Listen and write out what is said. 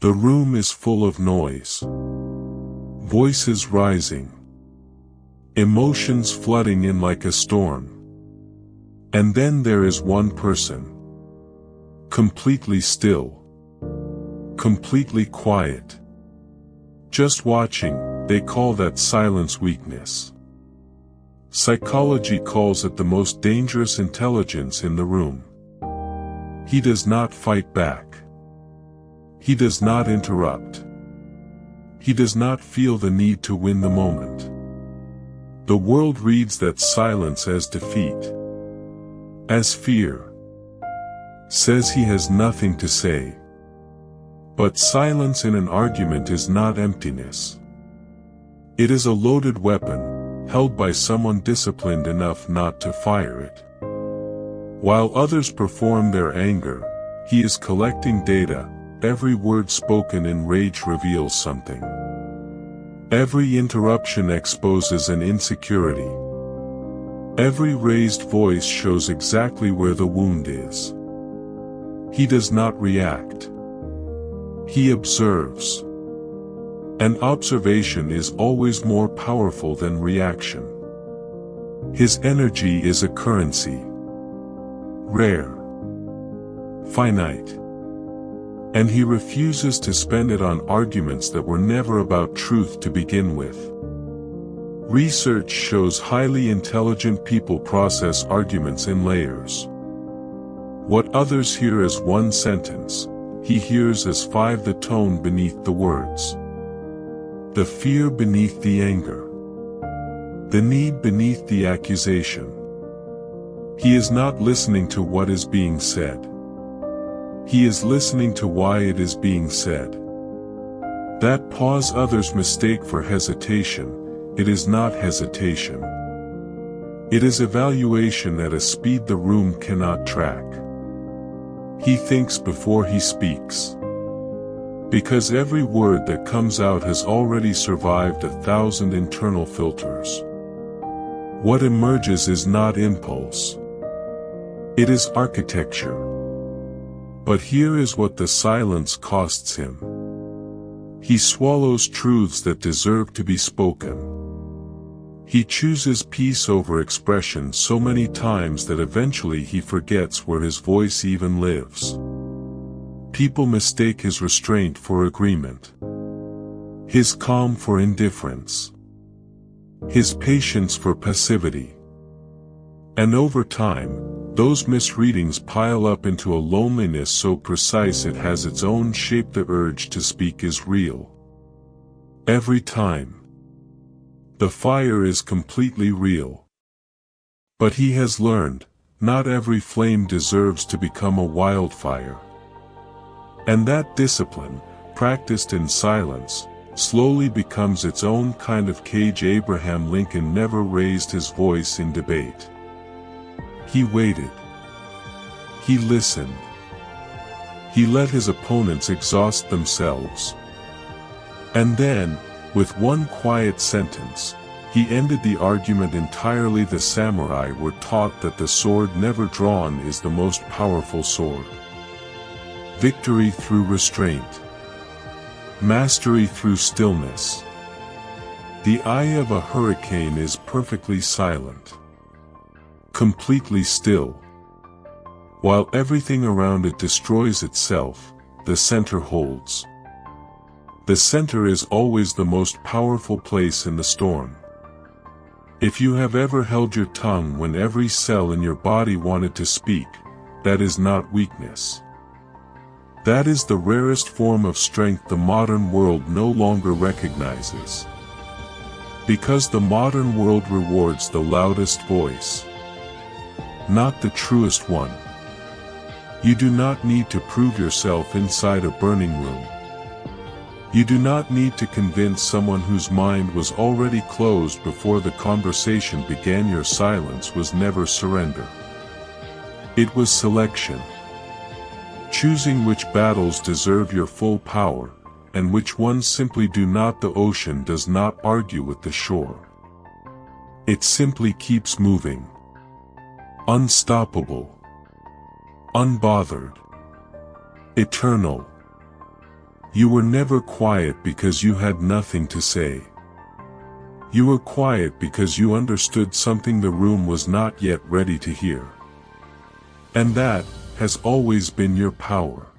The room is full of noise. Voices rising. Emotions flooding in like a storm. And then there is one person. Completely still. Completely quiet. Just watching. They call that silence weakness. Psychology calls it the most dangerous intelligence in the room. He does not fight back. He does not interrupt. He does not feel the need to win the moment. The world reads that silence as defeat, as fear. Says he has nothing to say. But silence in an argument is not emptiness. It is a loaded weapon, held by someone disciplined enough not to fire it. While others perform their anger, he is collecting data. Every word spoken in rage reveals something. Every interruption exposes an insecurity. Every raised voice shows exactly where the wound is. He does not react. He observes. And observation is always more powerful than reaction. His energy is a currency. Rare. Finite. And he refuses to spend it on arguments that were never about truth to begin with. Research shows highly intelligent people process arguments in layers. What others hear as one sentence, he hears as 5. The tone beneath the words. The fear beneath the anger. The need beneath the accusation. He is not listening to what is being said. He is listening to why it is being said. That pause others mistake for hesitation, it is not hesitation. It is evaluation at a speed the room cannot track. He thinks before he speaks. Because every word that comes out has already survived 1,000 internal filters. What emerges is not impulse. It is architecture. But here is what the silence costs him. He swallows truths that deserve to be spoken. He chooses peace over expression so many times that eventually he forgets where his voice even lives. People mistake his restraint for agreement. His calm for indifference. His patience for passivity. And over time, those misreadings pile up into a loneliness so precise it has its own shape. The urge to speak is real. Every time. The fire is completely real. But he has learned, not every flame deserves to become a wildfire. And that discipline, practiced in silence, slowly becomes its own kind of cage. Abraham Lincoln never raised his voice in debate. He waited. He listened. He let his opponents exhaust themselves. And then, with one quiet sentence, he ended the argument entirely. The samurai were taught that the sword never drawn is the most powerful sword. Victory through restraint. Mastery through stillness. The eye of a hurricane is perfectly silent. Completely still. While everything around it destroys itself, the center holds. The center is always the most powerful place in the storm. If you have ever held your tongue when every cell in your body wanted to speak, that is not weakness. That is the rarest form of strength the modern world no longer recognizes. Because the modern world rewards the loudest voice. Not the truest one. You do not need to prove yourself inside a burning room. You do not need to convince someone whose mind was already closed before the conversation began. Your silence was never surrender. It was selection. Choosing which battles deserve your full power, and which ones simply do not. The ocean does not argue with the shore. It simply keeps moving. Unstoppable. Unbothered. Eternal. You were never quiet because you had nothing to say. You were quiet because you understood something the room was not yet ready to hear. And that has always been your power.